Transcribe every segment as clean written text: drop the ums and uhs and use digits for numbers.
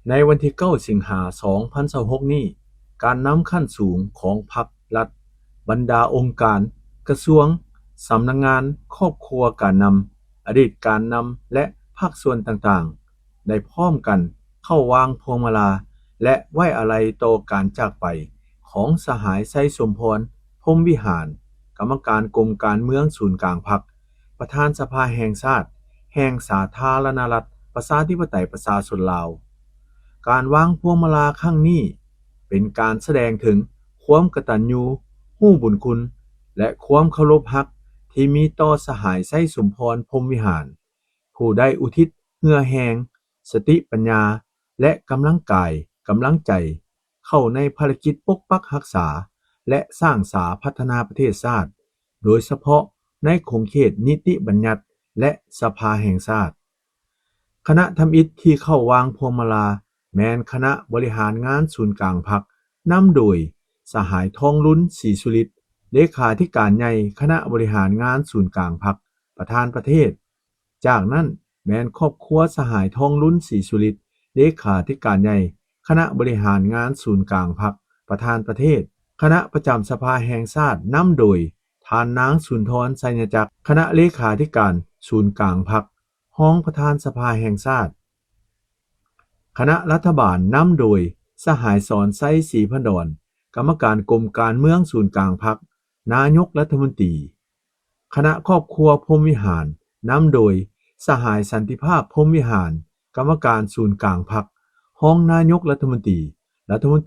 ในวันที่9สิงหาคม2026นี้การนำขั้นสูงของพรรครัฐบรรดาองค์การกระทรวงสำนักงานครอบครัวการนำอดีตการนำและภาคส่วนต่างๆได้พร้อมกันเข้าวางพวงมาลาและไว้อาลัยต่อการจากไปของสหายไส้สมพรพรหมวิหารกรรมการกรมการเมืองศูนย์กลางพรรคประธานสภาแห่งชาติแห่งสาธารณรัฐประชาธิปไตยประชาชนลาวการวางพวงมาลาครั้งนี้เป็นการแสดงถึงความกตัญญูรู้บุญคุณและความเคารพรักที่มีต่อสหายไส้สมพรพรหมวิหารผู้ได้อุทิศเหงื่อแห้งสติปัญญาและกำลังกายกำลังใจเข้าในภารกิจปกปักรักษาและสร้างสาพัฒนาประเทศชาติโดยเฉพาะในขงเขตนิติบัญญัติและสภาแห่งชาติคณะทำอิฐที่เข้าวางพวงมาลาแม้นคณะบริหารงานศูนย์กลางพรรคนำโดยสหายทองลุ้นศรีสุฤทธิ์เลขาธิการใหญ่คณะบริหารงานศูนย์กลางพรรคประธานประเทศจากนั้นแม้นครอบครัวสหายทองลุ้นศรีสุฤทธิ์เลขาธิการใหญ่คณะบริหารงานศูนย์กลางพรรคประธานประเทศคณะประจำสภาแห่งชาตินำโดยทานนางสุนทรไสยจักรคณะเลขาธิการศูนย์กลางพรรครองประธานสภาแห่งชาติคณะรัฐบาลนำโดยสหายสอนไส้ศรีพันดรกรรมการกรมการเมืองศูนย์กลางพรรคนายกรัฐมนตรีคณะครอบครัวพรหมวิหารนำโดยสหายสันติภาพพรหมวิหารกรรมการศูนย์กลางพรรครองนายกรัฐมนต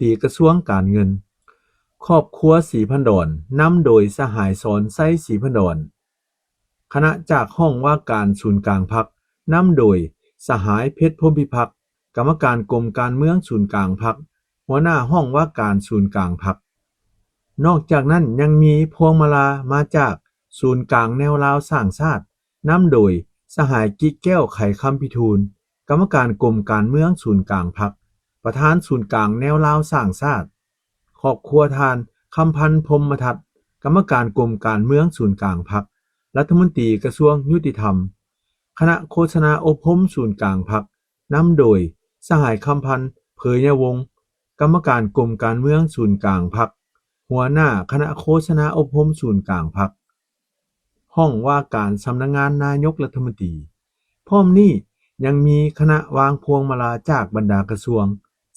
รีกระทรวงการเงินครอบครัวศรีพันดรนำโดยสหายสอนไส้ศรีพันดรคณะจากห้องว่าการศูนย์กลางพรรคนำโดยสหายเพชรพรหมพิพักษ์กรรมการกรมการเมืองศูนย์กลางพรรคหัวหน้าห้องว่าการศูนย์กลางพรรคนอกจากนั้นยังมีพวงมาลามาจากศูนย์กลางแนวลาวสร้างชาตินำโดยสหายกิ๊กแก้วไขคำพิทูลกรรมการกรมการเมืองศูนย์กลางพรรคประธานศูนย์กลางแนวลาวสร้างชาติครอบครัวทานคำพันธ์พรหมทัศน์กรรมการกรมการเมืองศูนย์กลางพรรครัฐมนตรีกระทรวงยุติธรรมคณะโฆษณาอบรมศูนย์กลางพรรคนำโดยสหายคำพันธ์เผยยวงศ์กรรมการกรมการเมืองศูนย์กลางพรรคหัวหน้าคณะโฆษณาอบรมศูนย์กลางพรรคห้องว่าการสำนักงานนายกรัฐมนตรีพร้อมนี้ยังมีคณะวางพวงมาลาจากบรรดากระทรวง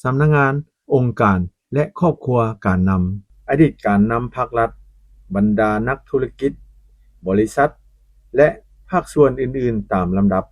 สำนักงานองค์การและครอบครัวการนำอดีตการนำภาครัฐบรรดานักธุรกิจบริษัทและภาคส่วนอื่นๆตามลำดับ